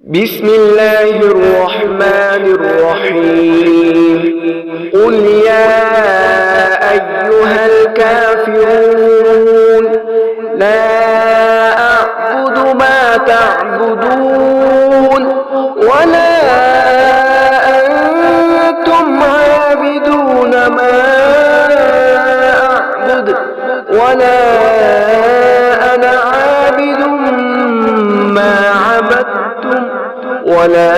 بسم الله الرحمن الرحيم. قل يا أيها الكافرون لا أعبد ما تعبدون ولا أنتم عابدون ما أعبد ولا أنا عابد ما عبدتم ولا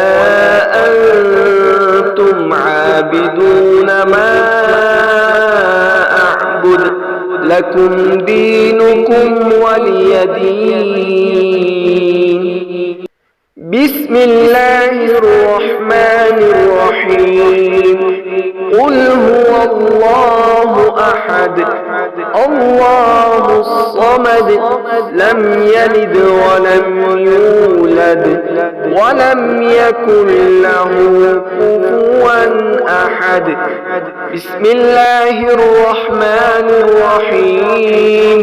أنتم عابدون ما أعبد لكم دينكم ولي دين. بسم الله الرحمن الرحيم. قل هو الله أحد الله الصمد لم يلد ولم يولد ولم يكن له كفوا أحد. بسم الله الرحمن الرحيم.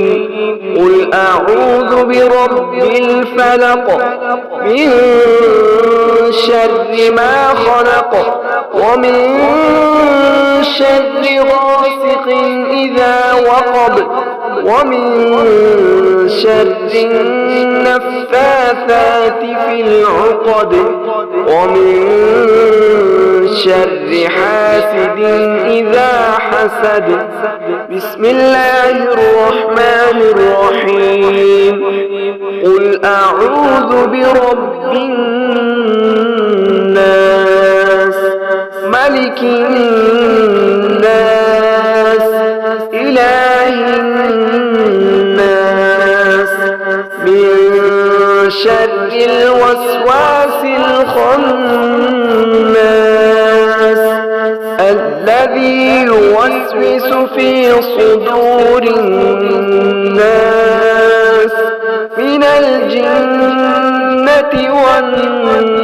قل أعوذ برب الفلق من شر ما خلق ومن شر غاسق إذا وقب ومن شر النفاثات في العقد ومن شر حاسد إذا حسد. بسم الله الرحمن الرحيم. قل أعوذ برب الناس ملك الناس إله الناس من شر الوسواس الخناس الذي يوسوس في صدور الناس من الجنة والناس.